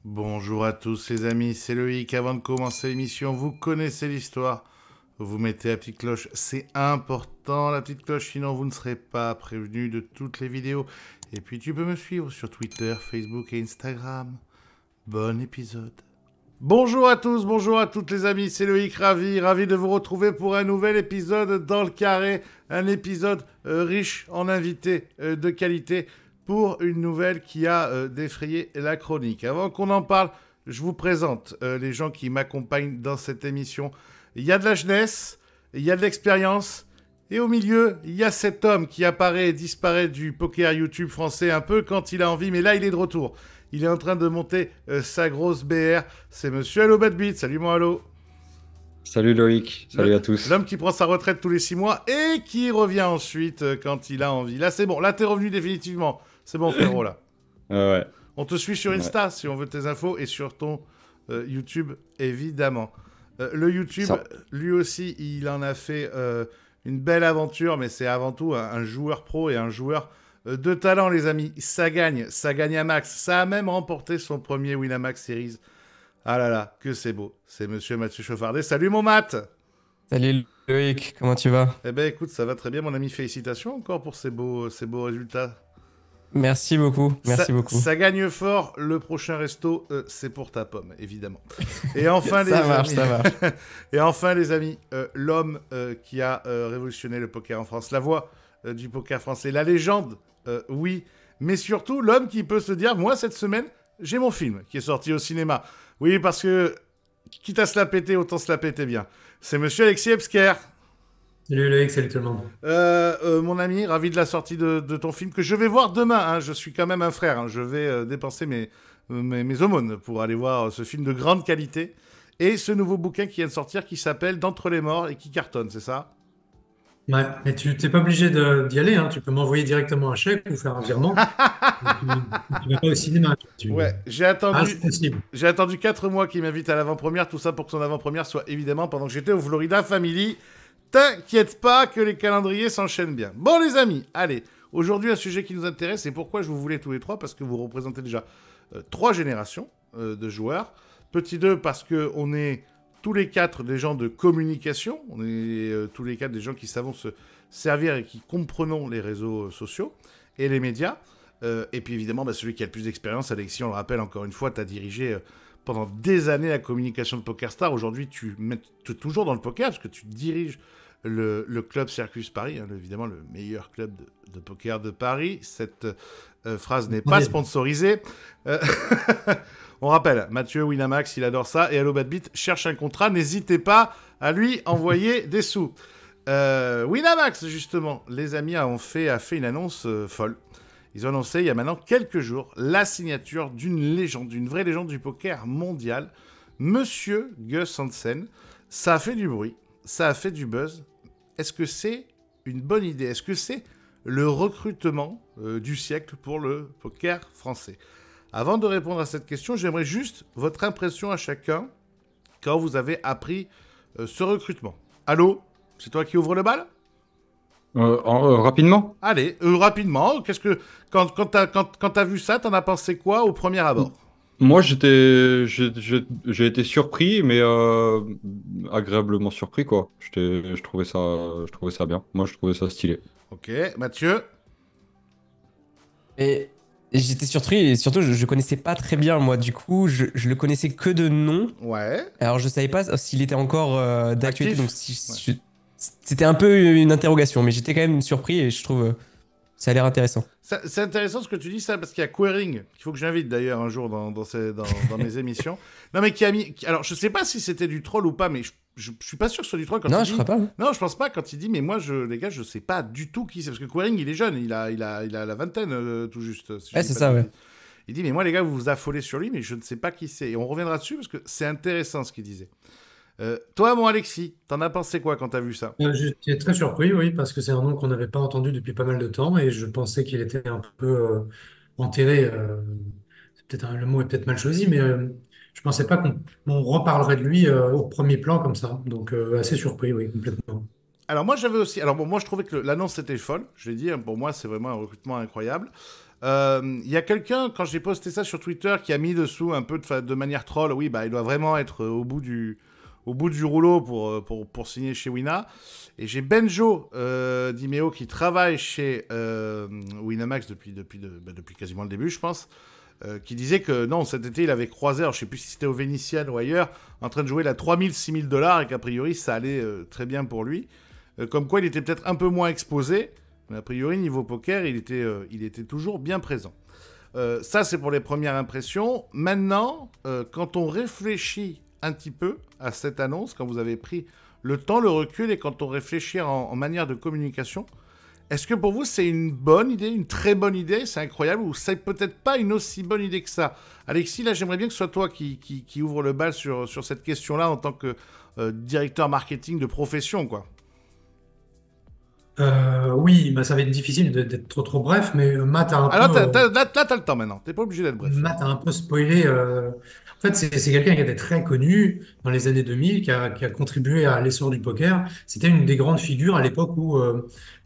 Bonjour à tous les amis, c'est Loïc. Avant de commencer l'émission, vous connaissez l'histoire. Vous mettez la petite cloche, c'est important la petite cloche, sinon vous ne serez pas prévenu de toutes les vidéos. Et puis tu peux me suivre sur Twitter, Facebook et Instagram. Bon épisode. Bonjour à tous, bonjour à toutes les amis, c'est Loïc, ravi de vous retrouver pour un nouvel épisode dans le carré. Un épisode riche en invités de qualité pour une nouvelle qui a défrayé la chronique. Avant qu'on en parle, je vous présente les gens qui m'accompagnent dans cette émission. Il y a de la jeunesse, il y a de l'expérience, et au milieu, il y a cet homme qui apparaît et disparaît du poker YouTube français un peu quand il a envie, mais là il est de retour. Il est en train de monter sa grosse BR. C'est monsieur Allo Bad Beat. Salut mon Allo. Salut Loïc, salut à tous. L'homme qui prend sa retraite tous les 6 mois et qui revient ensuite quand il a envie. Là c'est bon, là t'es revenu définitivement. C'est bon frérot là. Ouais, On te suit sur ouais, Insta si on veut tes infos et sur ton YouTube évidemment. Le YouTube, ça. lui aussi, il en a fait une belle aventure, mais c'est avant tout un joueur pro et un joueur de talent, les amis. Ça gagne à max. Ça a même remporté son premier Winamax Series. Ah là là, que c'est beau. C'est monsieur Mathieu Chauffardet. Salut mon Matt. Salut Loïc, comment tu vas? Eh ben écoute, ça va très bien mon ami. Félicitations encore pour ces beaux résultats. Merci beaucoup, Ça, merci beaucoup. ça gagne fort. Le prochain resto, c'est pour ta pomme, évidemment. Et enfin, les Ça marche, amis, ça marche. et enfin, les amis, l'homme qui a révolutionné le poker en France, la voix du poker français, la légende, oui, mais surtout l'homme qui peut se dire, moi, cette semaine, j'ai mon film qui est sorti au cinéma. Oui, parce que, quitte à se la péter, autant se la péter bien. C'est monsieur Alexis Ebsker. Salut Loïc, salut tout le monde. Mon ami, ravi de la sortie de ton film que je vais voir demain. Hein. Je suis quand même un frère. Hein. Je vais dépenser mes aumônes pour aller voir ce film de grande qualité. Et ce nouveau bouquin qui vient de sortir qui s'appelle D'entre les morts et qui cartonne, c'est ça? Ouais, mais tu n'es pas obligé d'y aller, hein. Tu peux m'envoyer directement un chèque ou faire un virement. Tu vas pas au cinéma. Ouais, Ah, c'est possible. j'ai attendu 4 mois qu'il m'invite à l'avant-première, tout ça pour que son avant-première soit évidemment pendant que j'étais au Florida Family. T'inquiète pas que les calendriers s'enchaînent bien. Bon les amis, allez, aujourd'hui un sujet qui nous intéresse et pourquoi je vous voulais tous les trois, parce que vous représentez déjà 3 générations de joueurs. Petit 2 parce que on est tous les 4 des gens de communication, on est tous les 4 des gens qui savons se servir et qui comprenons les réseaux sociaux et les médias. Et puis évidemment, celui qui a le plus d'expérience, Alexis, on le rappelle encore une fois, tu as dirigé pendant des années la communication de PokerStar. Aujourd'hui, tu es toujours dans le poker parce que tu diriges le club Circus Paris, hein, évidemment le meilleur club de poker de Paris. Cette phrase n'est pas Ouais. sponsorisée. Euh, on rappelle, Mathieu Winamax, il adore ça. Et Allo Bad Beat cherche un contrat. N'hésitez pas à lui envoyer des sous. Winamax, justement, les amis, a fait une annonce folle. Ils ont annoncé il y a maintenant quelques jours la signature d'une légende, d'une vraie légende du poker mondial, Monsieur Gus Hansen. Ça a fait du bruit, ça a fait du buzz. Est-ce que c'est une bonne idée? Est-ce que c'est le recrutement du siècle pour le poker français? Avant de répondre à cette question, j'aimerais juste votre impression à chacun quand vous avez appris ce recrutement. Allô? C'est toi qui ouvre le bal? Rapidement? Allez, rapidement, quand t'as vu ça, t'en as pensé quoi au premier abord? Moi, j'ai été surpris, mais agréablement surpris, quoi. Je trouvais ça bien. Moi, je trouvais ça stylé. Ok, Mathieu? Et j'étais surpris et surtout je connaissais pas très bien moi, du coup je le connaissais que de nom. Ouais. Alors je savais pas s'il était encore d'actualité, donc Actif? si, Ouais. c'était un peu une interrogation, mais j'étais quand même surpris et je trouve ça a l'air intéressant. C'est intéressant ce que tu dis, ça, parce qu'il y a Queering, qu'il faut que j'invite d'ailleurs un jour dans mes émissions. Non, mais qui a mis. Alors, je sais pas si c'était du troll ou pas, mais je suis pas sûr que ce soit du troll quand il Non, je dit. crois pas, hein. Non, je pense pas quand il dit, mais moi, les gars, je sais pas du tout qui c'est. Parce que Queering, il est jeune, il a la vingtaine, tout juste. Si je Ouais, dis c'est pas de ça, ouais. bêtises. Il dit, mais moi, les gars, vous vous affolez sur lui, mais je ne sais pas qui c'est. Et on reviendra dessus parce que c'est intéressant ce qu'il disait. Toi, mon Alexis, t'en as pensé quoi quand t'as vu ça? J'étais très surpris, oui, parce que c'est un nom qu'on n'avait pas entendu depuis pas mal de temps et je pensais qu'il était un peu enterré. Le mot est peut-être mal choisi, mais je pensais pas qu'on reparlerait de lui au premier plan comme ça. Donc, assez surpris, oui, complètement. Alors moi j'avais aussi... Alors bon, moi je trouvais que l'annonce était folle, je l'ai dit, hein, pour moi c'est vraiment un recrutement incroyable. Il y a quelqu'un, quand j'ai posté ça sur Twitter, qui a mis dessous un peu de manière troll, oui, bah il doit vraiment être au bout du rouleau pour signer chez Wina. Et j'ai Benjo Dimeo qui travaille chez Winamax depuis quasiment le début, je pense, qui disait que non, cet été il avait croisé, alors je sais plus si c'était au Vénitienne ou ailleurs, en train de jouer la 3000-6000 dollars et qu'a priori ça allait très bien pour lui. Comme quoi il était peut-être un peu moins exposé, mais a priori niveau poker il était toujours bien présent. Ça c'est pour les premières impressions. Maintenant, quand on réfléchit un petit peu à cette annonce, quand vous avez pris le temps, le recul et quand on réfléchit en manière de communication, est-ce que pour vous c'est une bonne idée, une très bonne idée, c'est incroyable, ou c'est peut-être pas une aussi bonne idée que ça? Alexis, là j'aimerais bien que ce soit toi qui ouvre le bal sur cette question-là en tant que directeur marketing de profession, quoi. Oui, bah, ça va être difficile d'être trop bref, mais Alors là t'as le temps maintenant, t'es pas obligé d'être bref. Matt a un peu spoilé. En fait, c'est quelqu'un qui était très connu dans les années 2000, qui a contribué à l'essor du poker. C'était une des grandes figures à l'époque où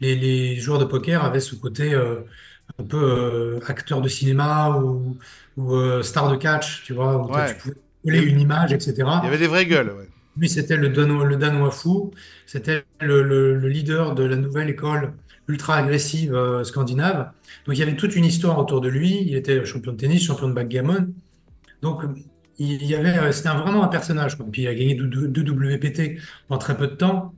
les joueurs de poker avaient ce côté un peu acteur de cinéma ou star de catch, tu vois, où toi, tu Ouais, pouvais il y coller avait, une image, il y etc. avait des vraies gueules, ouais. Lui, c'était le Danois fou. C'était le leader de la nouvelle école ultra agressive scandinave. Donc, il y avait toute une histoire autour de lui. Il était champion de tennis, champion de backgammon. Donc, il y avait, c'était vraiment un personnage, quoi. Puis, il a gagné deux WPT en très peu de temps.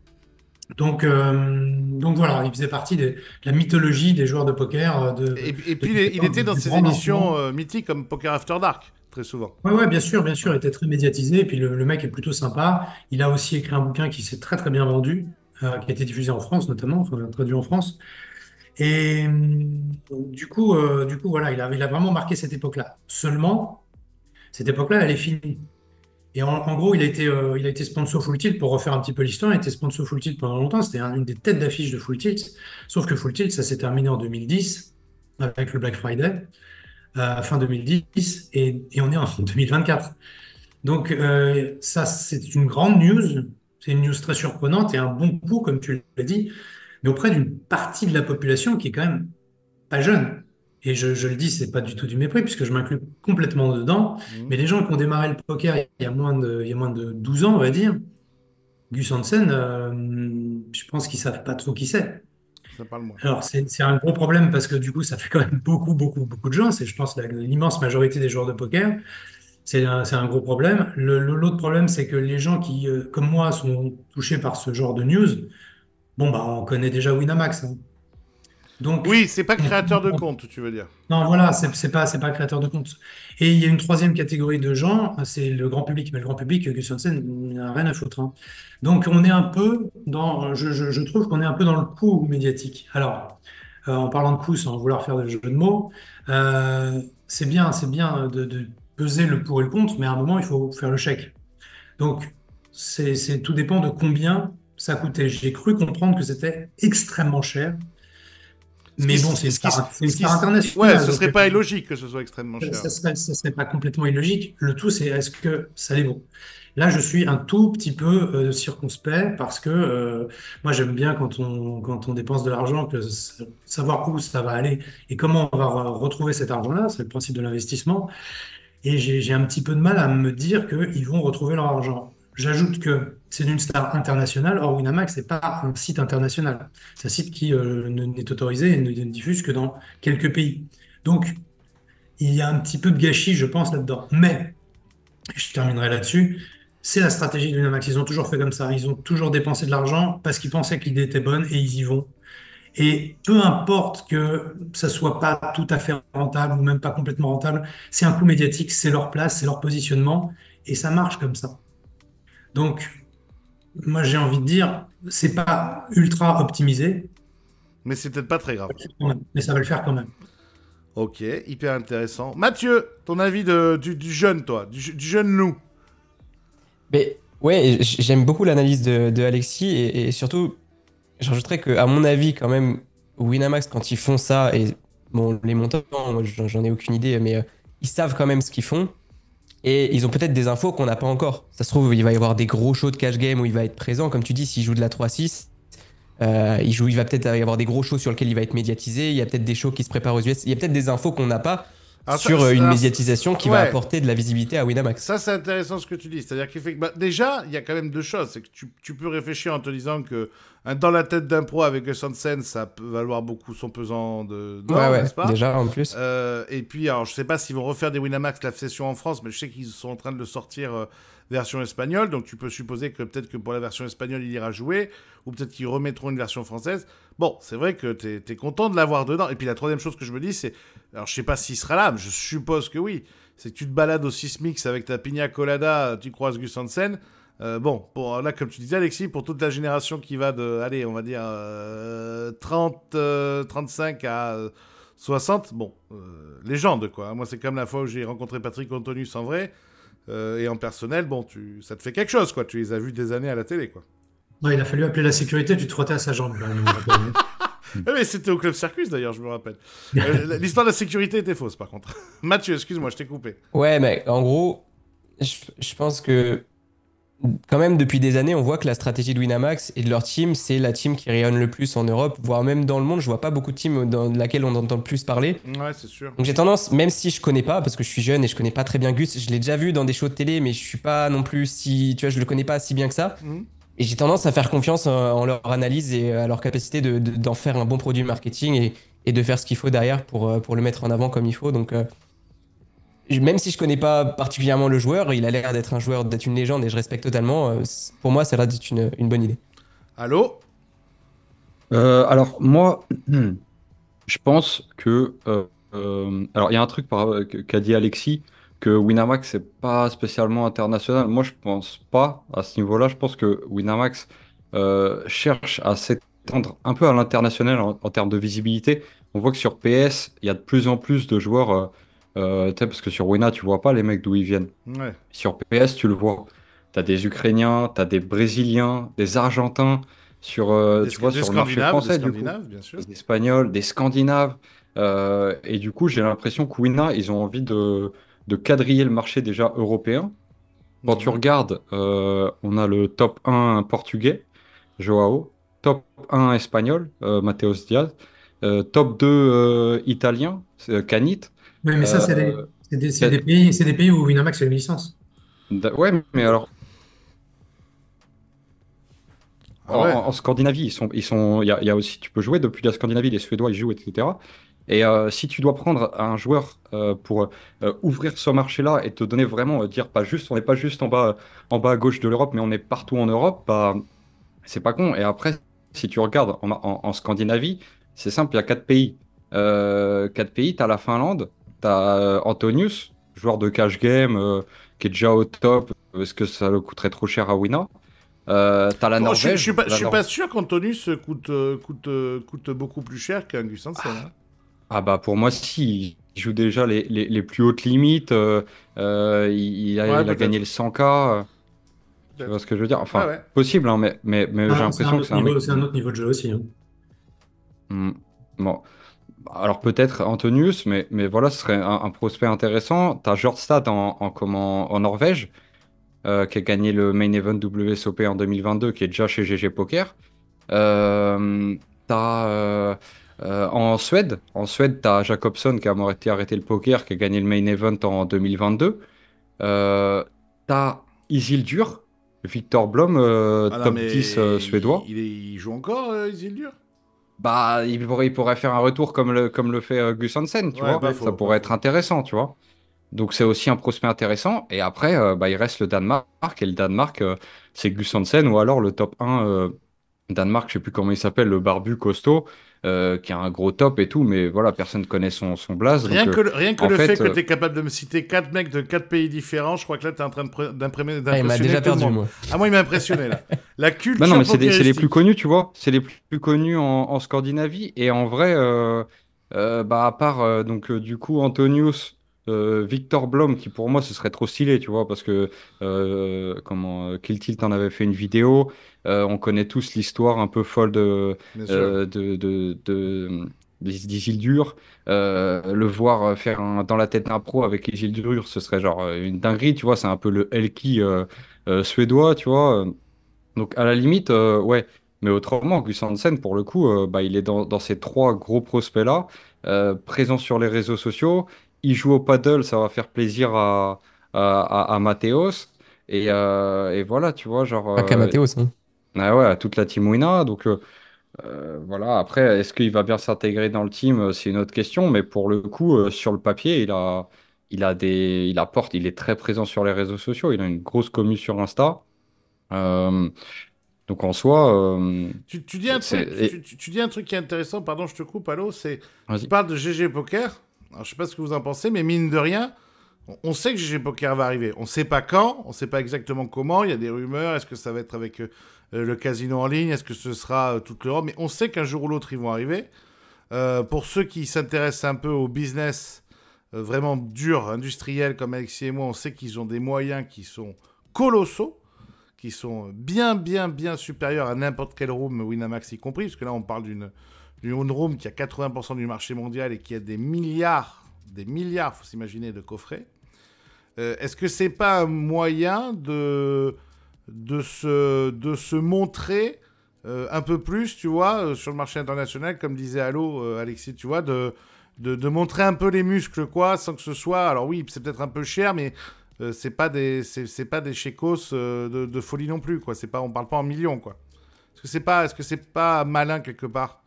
Donc voilà, il faisait partie de la mythologie des joueurs de poker Et de puis il l'époque était dans du ces grand émissions lancement. mythiques comme Poker After Dark, très souvent. Ouais, bien sûr, Ouais. il était très médiatisé. Et puis le mec est plutôt sympa. Il a aussi écrit un bouquin qui s'est très bien vendu, qui a été diffusé en France notamment, enfin traduit en France. Et du coup, voilà, il a vraiment marqué cette époque-là. Seulement, cette époque-là, elle est finie. Et en gros, il a été sponsor Full Tilt pour refaire un petit peu l'histoire. Il a été sponsor Full Tilt pendant longtemps. C'était une des têtes d'affiche de Full Tilt. Sauf que Full Tilt, ça s'est terminé en 2010 avec le Black Friday, fin 2010, et on est en 2024. Donc, ça, c'est une grande news. C'est une news très surprenante et un bon coup, comme tu l'as dit, mais auprès d'une partie de la population qui est quand même pas jeune. Et je le dis, c'est pas du tout du mépris, puisque je m'inclus complètement dedans. Mhm. Mais les gens qui ont démarré le poker il y a moins de 12 ans, on va dire, Gus Hansen, je pense qu'ils savent pas trop qui c'est. Ça parle moins. Alors, c'est un gros problème parce que du coup, ça fait quand même beaucoup de gens. C'est, je pense, l'immense majorité des joueurs de poker. C'est un gros problème. L'autre problème, c'est que les gens qui, comme moi, sont touchés par ce genre de news, bon, bah, on connaît déjà Winamax, hein. Oui, Donc, c'est pas créateur de compte, tu veux dire. non, voilà, c'est pas créateur de compte. Et il y a une troisième catégorie de gens, c'est le grand public. Mais le grand public, Gus Hansen n'a rien à foutre, hein. Donc, on est un peu dans, je trouve qu'on est un peu dans le coup médiatique. Alors, en parlant de coup, sans vouloir faire de jeu de mots, c'est bien de peser le pour et le contre, mais à un moment, il faut faire le chèque. Donc, tout dépend de combien ça coûtait. J'ai cru comprendre que c'était extrêmement cher. Ce qui, Mais bon, ce qui, c'est une ce qui, star ouais, internationale, ce donc serait pas illogique que ce soit extrêmement cher. ça serait pas complètement illogique. Le tout, c'est est-ce que ça les vaut? Là, je suis un tout petit peu circonspect parce que moi, j'aime bien quand on dépense de l'argent, savoir où ça va aller et comment on va retrouver cet argent-là. C'est le principe de l'investissement. Et j'ai un petit peu de mal à me dire qu'ils vont retrouver leur argent. J'ajoute que c'est d'une star internationale. Or, Winamax, c'est pas un site international. C'est un site qui n'est autorisé et ne diffuse que dans quelques pays. Donc, il y a un petit peu de gâchis, je pense, là-dedans. Mais, je terminerai là-dessus, c'est la stratégie de Winamax. Ils ont toujours fait comme ça. Ils ont toujours dépensé de l'argent parce qu'ils pensaient que l'idée était bonne et ils y vont. Et peu importe que ça soit pas tout à fait rentable ou même pas complètement rentable, c'est un coup médiatique, c'est leur place, c'est leur positionnement et ça marche comme ça. Donc, moi j'ai envie de dire, c'est pas ultra optimisé, Mais c'est peut-être pas très grave. mais ça va le faire quand même. Ok, hyper intéressant. Mathieu, ton avis du jeune, toi, du jeune loup. Mais ouais, j'aime beaucoup l'analyse de Alexis et surtout, j'ajouterais que à mon avis, quand même, Winamax, quand ils font ça, et bon, les montants, moi, j'en ai aucune idée, mais ils savent quand même ce qu'ils font. Et ils ont peut-être des infos qu'on n'a pas encore. Ça se trouve, il va y avoir des gros shows de cash game où il va être présent. Comme tu dis, s'il joue de la 3-6, Il va peut-être y avoir des gros shows sur lesquels il va être médiatisé. Il y a peut-être des shows qui se préparent aux US. Il y a peut-être des infos qu'on n'a pas Alors, sur une médiatisation qui va ouais. apporter de la visibilité à Winamax. Ça, c'est intéressant ce que tu dis. C'est-à-dire qu'effectivement, déjà, il y a quand même deux choses. C'est que tu peux réfléchir en te disant que dans la tête d'un pro avec Gus Hansen, ça peut valoir beaucoup son pesant d'or, n'est-ce pas? Déjà, en plus. Et puis, alors, je sais pas s'ils vont refaire des Winamax la session en France, mais je sais qu'ils sont en train de le sortir version espagnole. Donc, tu peux supposer que peut-être que pour la version espagnole, il ira jouer, ou peut-être qu'ils remettront une version française. Bon, c'est vrai que t'es content de l'avoir dedans. Et puis, la troisième chose que je me dis, c'est, alors, je sais pas s'il sera là, mais je suppose que oui. C'est que tu te balades au Sismix avec ta pina colada, tu croises Gus Hansen. Bon, là, comme tu disais, Alexis, pour toute la génération qui va de, allez, on va dire 35 à 60, bon, légende, quoi. Moi, c'est comme la fois où j'ai rencontré Patrick Antonius en vrai, et en personnel, bon, ça te fait quelque chose, quoi. Tu les as vus des années à la télé, quoi. Ouais, il a fallu appeler la sécurité, tu te frottais à sa jambe, là, je me rappelle. Mais c'était au Club Circus, d'ailleurs, je me rappelle. L'histoire de la sécurité était fausse, par contre. Mathieu, excuse-moi, je t'ai coupé. Ouais, mais en gros, je pense que quand même, depuis des années, on voit que la stratégie de Winamax et de leur team, c'est la team qui rayonne le plus en Europe, voire même dans le monde. Je vois pas beaucoup de teams dans laquelle on entend le plus parler. Ouais, c'est sûr. Donc j'ai tendance, même si je connais pas, parce que je suis jeune et je connais pas très bien Gus, je l'ai déjà vu dans des shows de télé, mais je suis pas non plus si, tu vois, je le connais pas si bien que ça. Mhm. Et j'ai tendance à faire confiance en leur analyse et à leur capacité d'en faire un bon produit marketing et de faire ce qu'il faut derrière pour le mettre en avant comme il faut. Donc même si je connais pas particulièrement le joueur, il a l'air d'être un joueur, d'être une légende et je respecte totalement. Pour moi, ça a l'air d'être une bonne idée. Allô? Alors, moi, je pense que. Alors, il y a un truc qu'a dit Alexis, que Winamax, c'est pas spécialement international. Moi, je pense pas à ce niveau-là. Je pense que Winamax cherche à s'étendre un peu à l'international en termes de visibilité. On voit que sur PS, il y a de plus en plus de joueurs. Tu sais, parce que sur Wina, tu vois pas les mecs d'où ils viennent. Ouais. Sur PS, tu le vois. Tu as des Ukrainiens, tu as des Brésiliens, des Argentins, tu vois, Des sur le marché français, du coup. Scandinaves, bien sûr. Des Espagnols, des Scandinaves. Et du coup, j'ai l'impression que Wina, ils ont envie de quadriller le marché déjà européen. Quand tu Mhm. regardes, on a le top 1 portugais, Joao, top 1 espagnol, Mateus Diaz, top 2 italien, Canit. Oui, mais ça, Euh, c'est des pays où Winamax a une licence. ouais, mais alors, Ah ouais. En Scandinavie, il y a aussi, tu peux jouer depuis la Scandinavie, les Suédois, ils jouent, etc. Et si tu dois prendre un joueur pour ouvrir ce marché-là et te donner vraiment, dire pas juste, on n'est pas juste en bas à gauche de l'Europe, mais on est partout en Europe, bah, c'est pas con. Et après, si tu regardes en Scandinavie, c'est simple, il y a quatre pays. Quatre pays, tu as la Finlande, tu as Antonius, joueur de cash game, qui est déjà au top, parce que ça le coûterait trop cher à Wina. T'as la Bon, Norvège. je suis pas sûr qu'Antonius coûte beaucoup plus cher qu'un Gus Hansen, hein. Ah bah pour moi, si. Il joue déjà les plus hautes limites. Ouais, Il a gagné peut-être. le 100K. Tu vois Peut-être. ce que je veux dire? Ouais, Enfin, ouais. possible, hein, mais j'ai Ah, c'est un l'impression que autre c'est un mec niveau, c'est un qui. autre niveau de jeu aussi, hein. Hmm. Bon. Alors peut-être Antonius, mais voilà, ce serait un prospect intéressant. T'as Jorstad en Norvège, qui a gagné le Main Event WSOP en 2022, qui est déjà chez GG Poker. T'as en Suède, t'as Jacobson qui a arrêté le poker, qui a gagné le main event en 2022. Euh, T'as Isildur, Victor Blom, Ah non, top 10 mais suédois. il joue encore, Isildur? Bah, il pourrait faire un retour comme le fait Gus Hansen, tu Ouais, vois. pas Ça faux, pas pourrait être faux. intéressant, tu vois. Donc c'est aussi un prospect intéressant. Et après, bah, il reste le Danemark. Et le Danemark, c'est Gus Hansen ou alors le top 1 Danemark, je sais plus comment il s'appelle, le barbu costaud, qui a un gros top et tout, mais voilà, personne ne connaît son blaze. Donc, Rien que en le fait fait, que tu es capable de me citer quatre mecs de quatre pays différents, je crois que là, tu es en train Ah, il m'a d'impressionner déjà tout le perdu, monde. moi. Ah, moi, il m'a impressionné, là. La bah non, culture mais c'est les plus pokéristique. connus, tu vois. C'est les plus connus en Scandinavie. Et en vrai, bah, à part, du coup, Antonius, Victor Blom, qui pour moi, ce serait trop stylé, tu vois, parce que Kill Tilt en avait fait une vidéo. On connaît tous l'histoire un peu folle Bien sûr. d'Isildur. Le voir faire dans la tête d'un pro avec Isildur, ce serait genre une dinguerie, tu vois. C'est un peu le Elki suédois, tu vois. Donc à la limite, ouais. Mais autrement, Gus Hansen, pour le coup, bah, il est dans ces trois gros prospects-là, présent sur les réseaux sociaux. Il joue au paddle, ça va faire plaisir à Mathéos. Et voilà, tu vois, genre, Pas qu'à Mathéos, hein. ah ouais, à toute la team Wina. Donc voilà, après, est-ce qu'il va bien s'intégrer dans le team? C'est une autre question. Mais pour le coup, sur le papier, il est très présent sur les réseaux sociaux. Il a une grosse commu sur Insta. Euh, donc en soi, Tu dis un truc, et- tu dis un truc qui est intéressant, pardon, je te coupe, allô, tu vas-y. parles de GG Poker. Alors, je sais pas ce que vous en pensez, mais mine de rien, on sait que GG Poker va arriver. On sait pas quand, on sait pas exactement comment. Il y a des rumeurs. Est-ce que ça va être avec le casino en ligne? Est-ce que ce sera toute l'Europe? Mais on sait qu'un jour ou l'autre, ils vont arriver. Pour ceux qui s'intéressent un peu au business vraiment dur, industriel, comme Alexis et moi, on sait qu'ils ont des moyens qui sont colossaux, qui sont bien, bien, bien supérieurs à n'importe quel room, Winamax y compris, parce que là, on parle d'une room qui a 80% du marché mondial et qui a des milliards, faut s'imaginer, de coffrets. Est-ce que c'est pas un moyen de se montrer un peu plus, tu vois, sur le marché international, comme disait Allo, Alexis, tu vois, de montrer un peu les muscles, quoi, sans que ce soit... Alors oui, c'est peut-être un peu cher, mais c'est pas des chécos de folie non plus, quoi. On parle pas en millions, quoi. Est-ce que c'est pas malin, quelque part,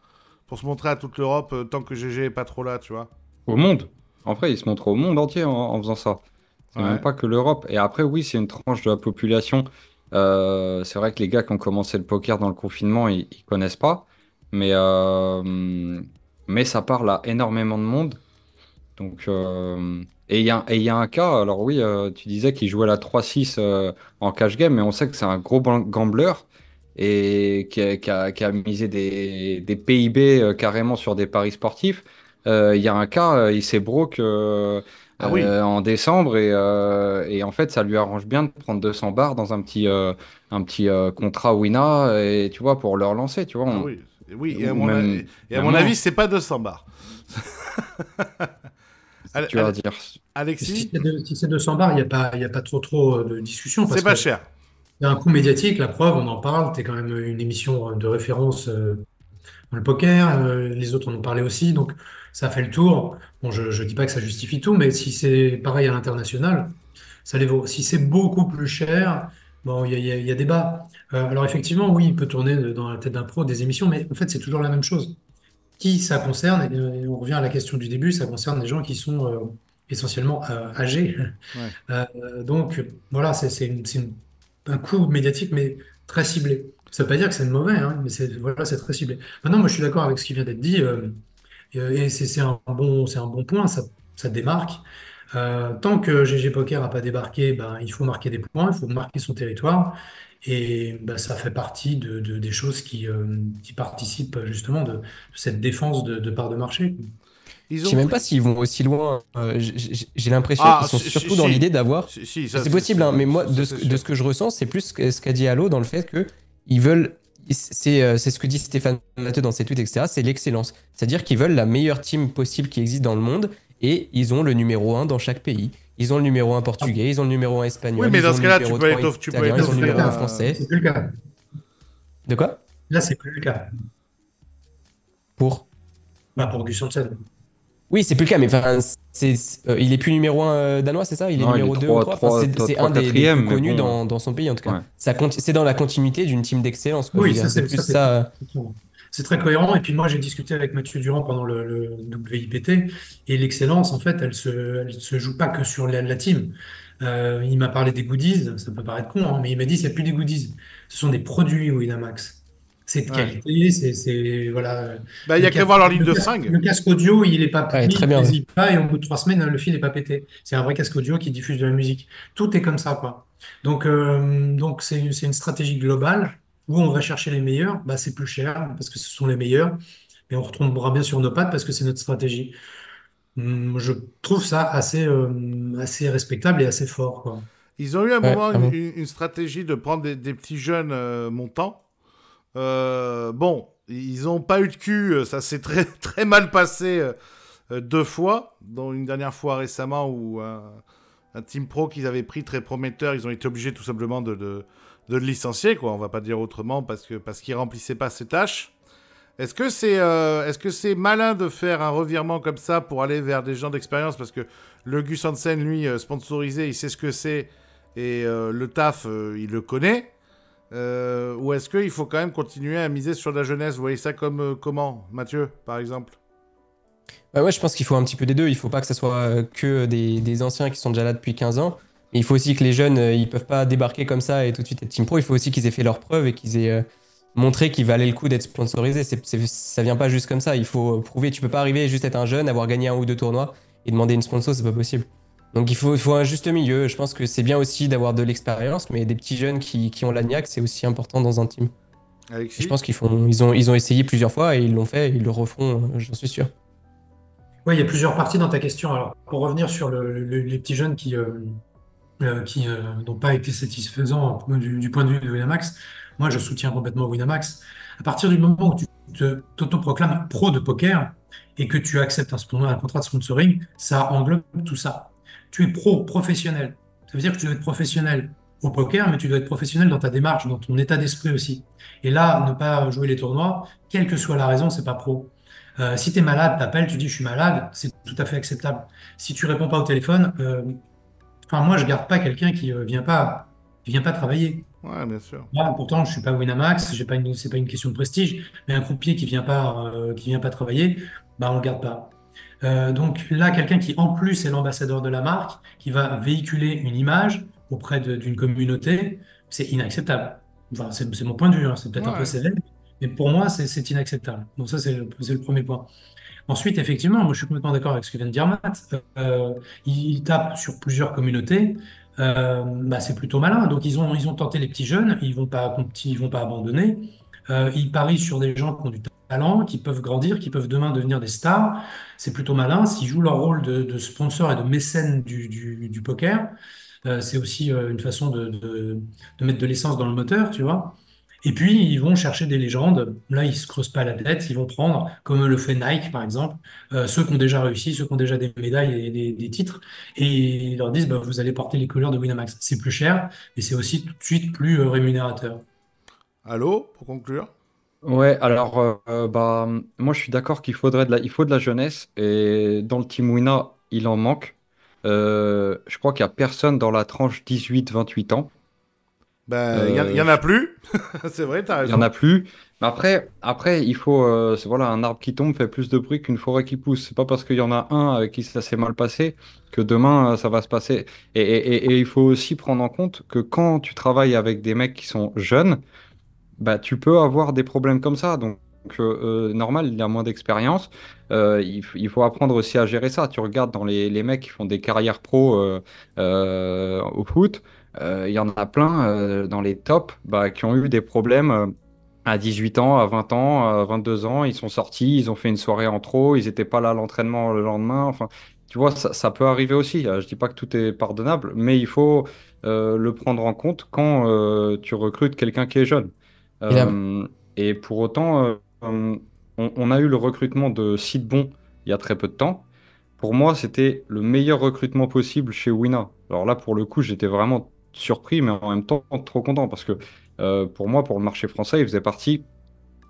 pour se montrer à toute l'Europe, tant que GG est pas trop là, tu vois? Au monde. En vrai, il se montre au monde entier en faisant ça. C'est même Ouais. pas que l'Europe. Et après, oui, c'est une tranche de la population. C'est vrai que les gars qui ont commencé le poker dans le confinement, ils connaissent pas. Mais, euh, mais ça parle à énormément de monde. Donc, et il y a un cas, alors oui, tu disais qu'il jouait la 3-6 en cash game, mais on sait que c'est un gros gambler et qui a misé des PIB carrément sur des paris sportifs. Il y a un cas, il s'est broke Ah oui. en décembre et en fait, ça lui arrange bien de prendre 200 bars dans un petit contrat Wina et tu vois, pour le relancer, tu vois, Ah oui. Oui, ou même, et à même mon avis, moins, c'est pas 200 bars. si tu vas dire. Alexis, Si c'est 200 bars, il y a pas trop de discussion c'est parce pas que cher. il y a un coût médiatique, la preuve, on en parle, tu es quand même une émission de référence dans le poker, les autres en ont parlé aussi, donc ça fait le tour. Bon, je ne dis pas que ça justifie tout, mais si c'est pareil à l'international, ça les vaut. Si c'est beaucoup plus cher, bon, il y a débat. Alors effectivement, oui, il peut tourner dans la tête d'un pro des émissions, mais en fait, c'est toujours la même chose. Qui ça concerne? Et on revient à la question du début, ça concerne des gens qui sont essentiellement âgés. Ouais. Donc voilà, un coup médiatique, mais très ciblé. Ça ne veut pas dire que c'est mauvais, hein, mais voilà, c'est très ciblé. Maintenant, moi, je suis d'accord avec ce qui vient d'être dit, et c'est un bon point, ça démarque. Tant que GG Poker n'a pas débarqué, ben, il faut marquer des points, il faut marquer son territoire, et ben, ça fait partie des choses qui participent justement de cette défense de part de marché. Ils Je sais ont même pas pris. s'ils vont aussi loin. J'ai l'impression Ah, qu'ils sont surtout dans l'idée d'avoir. ça, C'est possible, hein, mais moi, ça, c'est de sûr. ce que je ressens, c'est plus ce qu'a dit Allo dans le fait que ils veulent. C'est ce que dit Stéphane Matteux dans ses tweets, etc. C'est l'excellence. C'est-à-dire qu'ils veulent la meilleure team possible qui existe dans le monde et ils ont le numéro un dans chaque pays. Ils ont le numéro un portugais, ils ont le numéro un Oui, espagnol, mais ils dans ont ce le cas-là, numéro 3 tu peux aller italien, ils ont le C'est numéro t'offrir un un. français. plus le cas. De quoi? Là, c'est plus le cas. Pour. Bah, pour Gus Hansen. Oui, c'est plus le cas, mais enfin, il est plus numéro un danois, c'est ça? Il est Non, il est numéro 2 ou 3. Enfin, c'est un 3 des 4e, plus mais connus bon, dans son pays, en tout cas. ouais. C'est dans la continuité d'une team d'excellence, quoi. Je veux Oui, dire, c'est plus ça c'est ça. c'est très cohérent. Et puis moi, j'ai discuté avec Mathieu Durand pendant le WIPT. Et l'excellence, en fait, elle se joue pas que sur la team. Il m'a parlé des goodies. Ça peut paraître con, hein, mais il m'a dit, c'est plus des goodies. Ce sont des produits Winamax. C'est de Ouais. qualité. Voilà. Bah, il y a qu'à voir leur ligne de fringues. Le casque audio, il est pas Ouais, pris, très il bien. Ouais. préside pas. Et au bout de 3 semaines, le fil est pas pété. C'est un vrai casque audio qui diffuse de la musique. Tout est comme ça, quoi. Donc c'est une stratégie globale où on va chercher les meilleurs, bah, c'est plus cher parce que ce sont les meilleurs, mais on retombera bien sur nos pattes parce que c'est notre stratégie. Je trouve ça assez respectable et assez fort, quoi. Ils ont eu un Ouais, moment clairement. une stratégie de prendre des petits jeunes montants. Bon, ils n'ont pas eu de cul, ça s'est très, très mal passé 2 fois, dont une dernière fois récemment où un team pro qu'ils avaient pris très prometteur, ils ont été obligés tout simplement le licencier, quoi. On va pas dire autrement parce qu'il remplissait pas ses tâches. Est-ce que c'est malin de faire un revirement comme ça pour aller vers des gens d'expérience? Parce que le Gus Hansen, lui, sponsorisé, il sait ce que c'est et le taf, il le connaît. Ou est-ce qu'il faut quand même continuer à miser sur la jeunesse? Vous voyez ça comme comment, Mathieu, par exemple? Bah ouais, je pense qu'il faut un petit peu des deux. Il faut pas que ça soit que des anciens qui sont déjà là depuis 15 ans. Mais il faut aussi que les jeunes, ils peuvent pas débarquer comme ça et tout de suite être team pro. Il faut aussi qu'ils aient fait leurs preuves et qu'ils aient montré qu'il valait le coup d'être sponsorisé. Ça vient pas juste comme ça. Il faut prouver. Tu peux pas arriver juste être un jeune, avoir gagné un ou deux tournois et demander une sponsor, c'est pas possible. Donc il faut un juste milieu. Je pense que c'est bien aussi d'avoir de l'expérience, mais des petits jeunes qui ont la niaque, c'est aussi important dans un team. Et je Alexis? pense ils ont essayé plusieurs fois et ils l'ont fait et ils le referont, j'en suis sûr. Oui, il y a plusieurs parties dans ta question. Alors, pour revenir sur les petits jeunes qui n'ont pas été satisfaisants du point de vue de Winamax, moi, je soutiens complètement Winamax. À partir du moment où tu t'autoproclames pro de poker et que tu acceptes un contrat de sponsoring, ça englobe tout ça. Tu es professionnel. Ça veut dire que tu dois être professionnel au poker, mais tu dois être professionnel dans ta démarche, dans ton état d'esprit aussi. Et là, ne pas jouer les tournois, quelle que soit la raison, c'est pas pro. Si tu es malade, t'appelles, tu dis je suis malade, c'est tout à fait acceptable. Si tu réponds pas au téléphone, enfin moi je garde pas quelqu'un qui vient pas travailler. Ouais, bien sûr. Là, pourtant je suis pas Winamax, c'est pas une question de prestige, mais un croupier qui vient pas travailler, bah on le garde pas. Donc là, quelqu'un qui en plus est l'ambassadeur de la marque, qui va véhiculer une image auprès d'une communauté, c'est inacceptable. Enfin, c'est mon point de vue, hein, c'est peut-être un peu Ouais. sévère, mais pour moi, c'est inacceptable. Donc ça, c'est le premier point. Ensuite, effectivement, moi je suis complètement d'accord avec ce que vient de dire Matt. Il tape sur plusieurs communautés. Bah, c'est plutôt malin. Donc ils ont tenté les petits jeunes, ils vont pas abandonner. Ils parient sur des gens qui ont du talent, qui peuvent grandir, qui peuvent demain devenir des stars. C'est plutôt malin. S'ils jouent leur rôle de sponsor et de mécène du poker, c'est aussi une façon de mettre de l'essence dans le moteur, tu vois. Et puis, ils vont chercher des légendes. Là, ils se creusent pas la tête. Ils vont prendre, comme le fait Nike, par exemple, ceux qui ont déjà réussi, ceux qui ont déjà des médailles et des titres, et ils leur disent, bah, vous allez porter les couleurs de Winamax. C'est plus cher, mais c'est aussi tout de suite plus rémunérateur. Allô, pour conclure? Ouais, alors bah moi je suis d'accord il faut de la jeunesse et dans le Team Wina il en manque. Je crois qu'il y a personne dans la tranche 18-28 ans. Ben, il y Euh, en a plus. C'est vrai, t'as il y en raison. a plus. Mais après il faut voilà, un arbre qui tombe fait plus de bruit qu'une forêt qui pousse. C'est pas parce qu'il y en a un avec qui ça s'est mal passé que demain ça va se passer. Et il faut aussi prendre en compte que quand tu travailles avec des mecs qui sont jeunes, bah, tu peux avoir des problèmes comme ça. Donc, normal, il a moins d'expérience. Il faut apprendre aussi à gérer ça. Tu regardes dans les mecs qui font des carrières pro au foot, il y en a plein dans les tops bah, qui ont eu des problèmes à 18 ans, à 20 ans, à 22 ans. Ils sont sortis, ils ont fait une soirée en trop, ils n'étaient pas là à l'entraînement le lendemain. Enfin, tu vois, ça peut arriver aussi. Je dis pas que tout est pardonnable, mais il faut le prendre en compte quand tu recrutes quelqu'un qui est jeune. Et là, Euh, et pour autant, on a eu le recrutement de Sid Bon il y a très peu de temps. Pour moi, c'était le meilleur recrutement possible chez Wina. Alors là, pour le coup, j'étais vraiment surpris, mais en même temps trop content parce que pour moi, pour le marché français, il faisait partie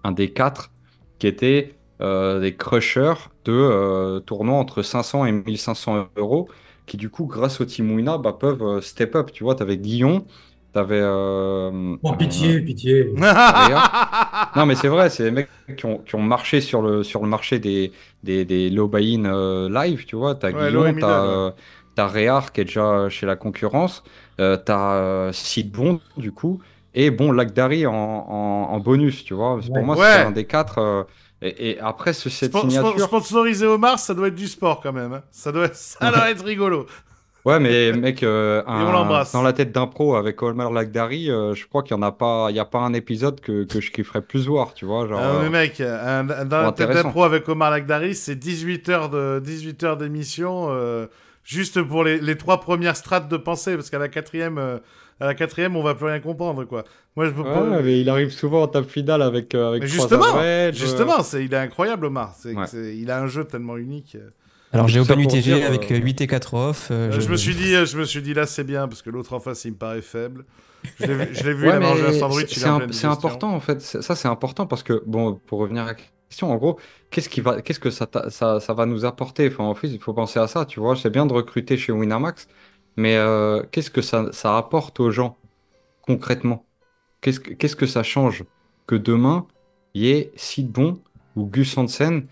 un des quatre qui étaient des crushers de tournois entre 500 et 1500 euros qui, du coup, grâce au Team Wina, bah, peuvent step up. Tu vois, tu avais Guillon, tu avais Bon, pitié, pitié. Réa. Non, mais c'est vrai, c'est les mecs qui ont marché sur le marché des low buy-in live, tu vois. T'as Ouais, low et Guillon, middle, ouais. t'as Réar qui est déjà chez la concurrence, t'as Sid Bond, du coup, et bon, Lagdari en bonus, tu vois. Pour Ouais. moi, c'était un Ouais. des quatre. Et après, cette signature. Sponsoriser au Mars, ça doit être du sport quand même, hein. Ça doit être rigolo. Ouais, mais mec, Et on dans l'embrasse. la tête d'un pro avec Olmar Lagdari, je crois qu'il y en a pas, il y a pas un épisode que je kifferais plus voir, tu vois, genre Ah, mais mec, dans trop la tête d'un intéressant. pro avec Omar Lagdari, c'est 18 heures d'émission, juste pour les trois premières strates de pensée, parce qu'à la quatrième, on va plus rien comprendre, quoi. Moi, je peux pas. Ouais, mais il arrive souvent en table finale avec Mais trois justement, average. il est incroyable, Omar. Ouais. Il a un jeu tellement unique. Alors, Mais j'ai tout ça Open pour dire, UTG avec 8 et 4 off. Je me suis dit là c'est bien parce que l'autre en face il me paraît faible. Je l'ai vu, il ouais, a mangé un mais sandwich, il est en pleine c'est digestion. important en fait. Ça, c'est important parce que, bon, pour revenir à la question, en gros, qu'est-ce que ça va nous apporter? Enfin, en fait, il faut penser à ça, tu vois. C'est bien de recruter chez Winamax, mais qu'est-ce que ça apporte aux gens concrètement? Qu'est-ce que ça change que demain, il y ait Sidbon ou Gus Hansen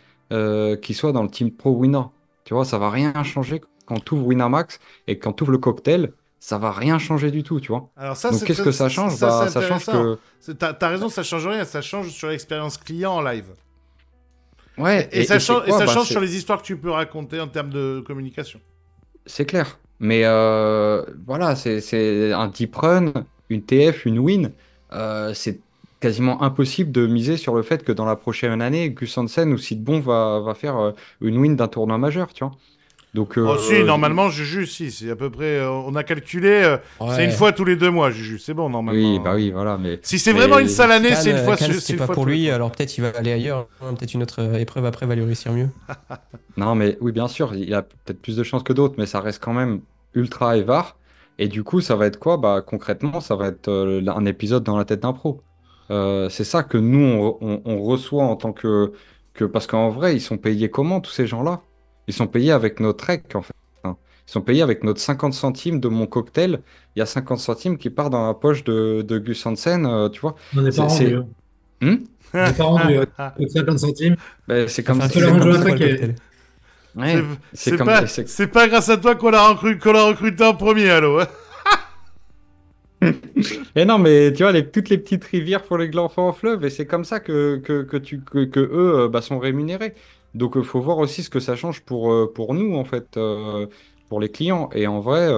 qui soit dans le team Pro Winner? Tu vois, ça va rien changer quand tu ouvres Winamax et quand tu ouvres le cocktail, ça va rien changer du tout, tu vois. Alors ça Donc c'est qu'est-ce que ça change? ça c'est Bah, ça change intéressant. que T'as raison, ça change rien, ça change sur l'expérience client en live. ouais, Ça et c'est change, et quoi? ça Bah, change sur les histoires que tu peux raconter en termes de communication. c'est clair. Mais voilà, c'est un deep run, une TF, une win. C'est quasiment impossible de miser sur le fait que dans la prochaine année, Gus Hansen ou Sidbon va faire une win d'un tournoi majeur, tu vois. Donc, Oh si, normalement Juju, si, c'est à peu près, on a calculé, c'est une Ouais. fois tous les 2 mois Juju, c'est bon oui, bah normalement. oui, voilà. Si c'est vraiment une Mais sale année, c'est Cannes, c'est c'était une pas fois pour tous les lui, 3. alors peut-être il va aller ailleurs, hein. Peut-être une autre épreuve après va lui réussir mieux. non, mais oui, bien sûr, il a peut-être plus de chances que d'autres, mais ça reste quand même ultra évare. Et du coup, ça va être quoi? Bah, concrètement, ça va être un épisode dans la tête d'un pro. C'est ça que nous, on reçoit en tant que... Parce qu'en vrai, ils sont payés comment, tous ces gens-là? Ils sont payés avec notre rec, en fait, hein. Ils sont payés avec notre 50 centimes de mon cocktail. Il y a 50 centimes qui part dans la poche de Gus Hansen, tu vois. On n'est pas C'est... rendu, c'est- hein. Hmm. On n'est pas rendu, hein. Coûte 50 centimes. Ben, Ça fait un Je te le cocktail range comme à un ça, le paquet. cocktail. C'est Ouais, c'est comme... c'est pas grâce à toi qu'on l'a recruté en premier, allô. Hein. Et non, mais tu vois, toutes les petites rivières pour les glands-enfants en fleuve, et c'est comme ça que eux bah, sont rémunérés. Donc, il faut voir aussi ce que ça change pour nous, en fait, pour les clients. Et en vrai,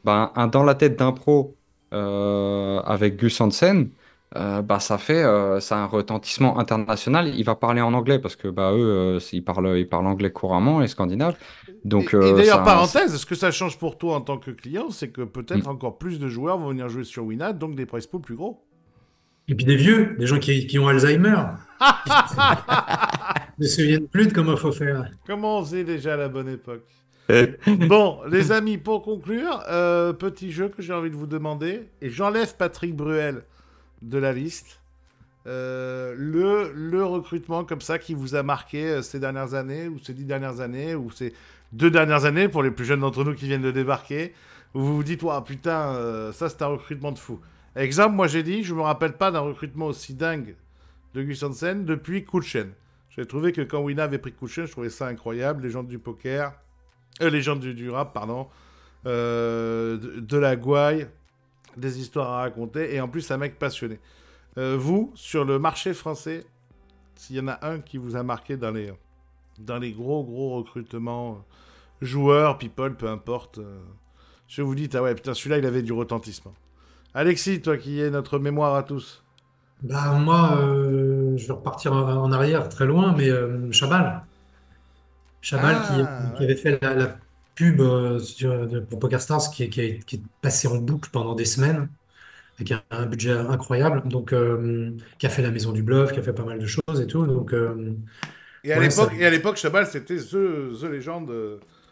bah, dans la tête d'un pro avec Gus Hansen, bah, ça a un retentissement international. Il va parler en anglais parce que bah, eux, ils parlent anglais couramment, les Scandinaves. Donc, Et d'ailleurs, ça. parenthèse, ce que ça change pour toi en tant que client, c'est que peut-être Mm. encore plus de joueurs vont venir jouer sur Winat, donc des prize pools plus gros. Et puis des vieux, des gens qui ont Alzheimer, qui ne se souviennent plus de comment il faut faire. Comment on faisait déjà à la bonne époque. Bon, les amis, pour conclure, petit jeu que j'ai envie de vous demander, et j'enlève Patrick Bruel de la liste. Le recrutement comme ça qui vous a marqué ces dernières années, ou ces 10 dernières années, ou ces 2 dernières années, pour les plus jeunes d'entre nous qui viennent de débarquer, où vous vous dites, ouah, putain, ça c'est un recrutement de fou. Exemple, moi j'ai dit, je me rappelle pas d'un recrutement aussi dingue de Gus Hansen depuis Kulchen. J'ai trouvé que quand Wina avait pris Kulchen, je trouvais ça incroyable, légende du poker, légende du rap, pardon, de la gouaille, des histoires à raconter, et en plus un mec passionné. Vous, sur le marché français, s'il y en a un qui vous a marqué dans les gros recrutements, joueurs, people, peu importe, je vous dis, ah ouais, putain, celui-là, il avait du retentissement. Alexis, toi qui es notre mémoire à tous. Bah, moi, je vais repartir en arrière très loin, mais Chabal. Chabal Ah, qui ouais. avait fait la pub pour PokerStars qui est passé en boucle pendant des semaines avec un budget incroyable. Donc, qui a fait la Maison du Bluff, qui a fait pas mal de choses et tout. Donc, ouais, ça, Et à l'époque, Chabal, c'était the légende.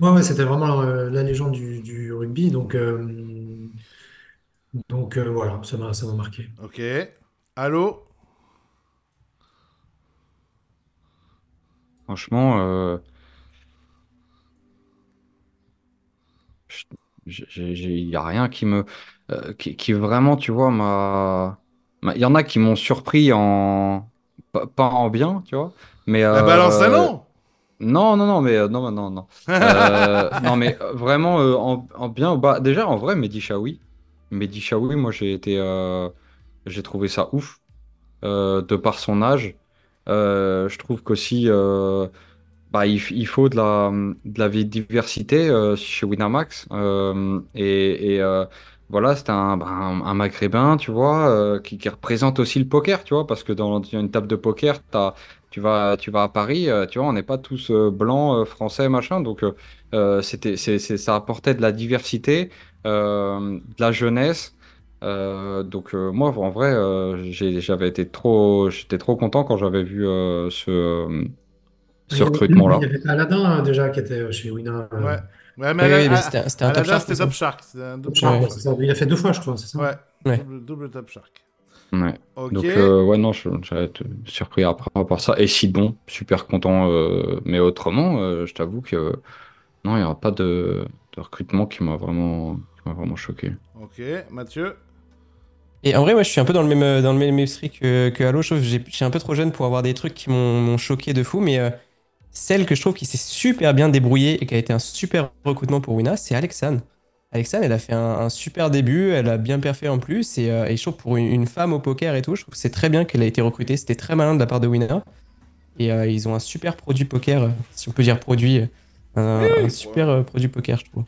ouais, c'était vraiment la légende du rugby. Donc voilà, ça m'a marqué. Ok. Allô. Franchement, il y a rien qui vraiment, tu vois, il y en a qui m'ont surpris pas en bien, tu vois, mais Bah, balance un nom. non, non, non, mais non, non, non, non, mais vraiment en bien, bah, déjà, en vrai, Mehdi Chaoui, moi, j'ai trouvé ça ouf, de par son âge. Je trouve qu'aussi, bah, il faut de la diversité chez Winamax. Voilà, c'est un Maghrébin, tu vois, qui représente aussi le poker, tu vois, parce que dans une table de poker, tu vas à Paris, tu vois, on n'est pas tous blancs, français, machin. Donc, ça apportait de la diversité, de la jeunesse. Donc, moi, en vrai, j'étais trop content quand j'avais vu ce Il recrutement-là. y avait Aladdin déjà qui était chez Wina. Ouais. Ouais, mais Oui, oui, mais c'était un top Aladdin, shark, c'était c'est ça? Top Shark. C'était un Top double Shark, Top Ouais, ouais, c'est Shark. ça. Il a fait 2 fois, je crois, c'est ça? Ouais, ouais. double Top Shark. Ouais. Ok. Donc, ouais, non, j'allais être surpris après à part ça. Et si bon, super content. Mais autrement, je t'avoue que non, il n'y aura pas de recrutement qui m'a vraiment choqué. Ok. Mathieu. Et en vrai, moi, je suis un peu dans le même esprit que Halo. Je trouve que je suis un peu trop jeune pour avoir des trucs qui m'ont choqué de fou. Mais celle que je trouve qui s'est super bien débrouillée et qui a été un super recrutement pour Wina, c'est Alexane. Alexane, elle a fait un super début. Elle a bien perfé en plus. Et je trouve pour une femme au poker et tout, je trouve que c'est très bien qu'elle a été recrutée. C'était très malin de la part de Wina. Et ils ont un super produit poker, si on peut dire produit. Un Oui. super produit poker, je trouve.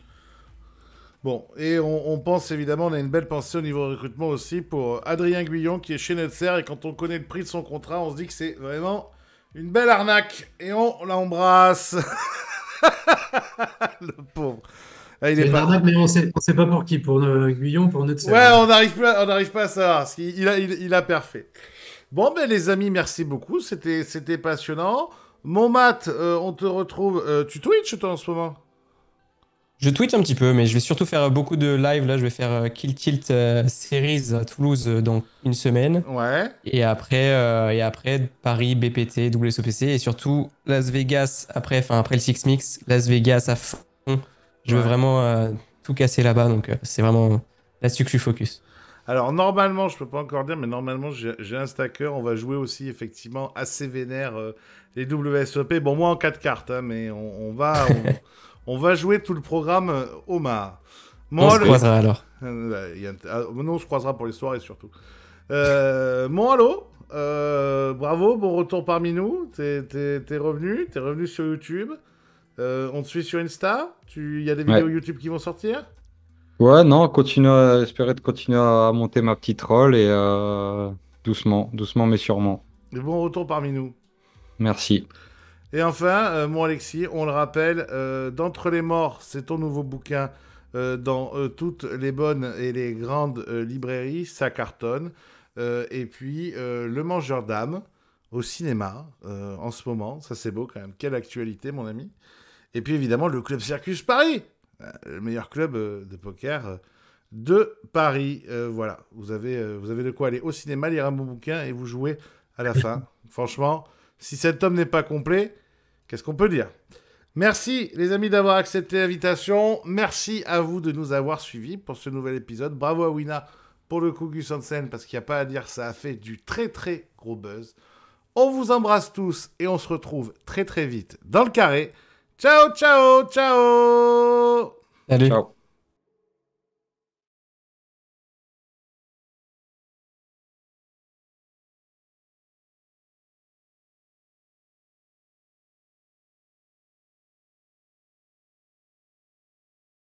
Bon, et on pense évidemment, on a une belle pensée au niveau recrutement aussi pour Adrien Guyon qui est chez Netzer. Et quand on connaît le prix de son contrat, on se dit que c'est vraiment une belle arnaque. Et on l'embrasse. Le pauvre. Ah, il C'est est une pas. arnaque, mais on sait pas pour qui, pour Guyon, pour Netzer. Ouais, on n'arrive pas à savoir. Parce il a parfait. Bon, ben les amis, merci beaucoup. C'était passionnant. Mon Matt, on te retrouve. Tu Twitch toi en ce moment? Je tweet un petit peu, mais je vais surtout faire beaucoup de live. Là, je vais faire Kill Tilt Series à Toulouse dans une semaine. Ouais. Et après Paris, BPT, WSOPC. Et surtout Las Vegas après le Six Mix, Las Vegas à fond. Je veux Ouais. vraiment tout casser là-bas. Donc, c'est vraiment là-dessus que je suis focus. Alors normalement, je peux pas encore dire, mais normalement j'ai un stacker. On va jouer aussi effectivement assez vénère les WSOP. Bon, moi en 4 cartes, hein, mais on va jouer tout le programme Omar. On Mon se halo. croisera alors. Nous on se croisera pour les soirées surtout. Mon halo, bravo, bon retour parmi nous. T'es revenu sur YouTube. On te suit sur Insta. Il y a des vidéos Ouais. YouTube qui vont sortir. Ouais, non, espérer de continuer à monter ma petite rôle et doucement, doucement mais sûrement. Et bon retour parmi nous. Merci. Et enfin, mon Alexis, on le rappelle, d'Entre les morts, c'est ton nouveau bouquin dans toutes les bonnes et les grandes librairies, ça cartonne. Et puis, Le Mangeur d'âme au cinéma en ce moment, ça c'est beau quand même. Quelle actualité, mon ami. Et puis évidemment, le Club Circus Paris, le meilleur club de poker de Paris. Voilà, vous avez de quoi aller au cinéma, lire un bon bouquin et vous jouer à la fin. Franchement, si cet homme n'est pas complet, qu'est-ce qu'on peut dire? Merci les amis d'avoir accepté l'invitation. Merci à vous de nous avoir suivis pour ce nouvel épisode. Bravo à Wina pour le coup Gus Hansen parce qu'il n'y a pas à dire, ça a fait du très très gros buzz. On vous embrasse tous et on se retrouve très très vite dans le carré. Ciao, ciao, ciao! Salut. Ciao.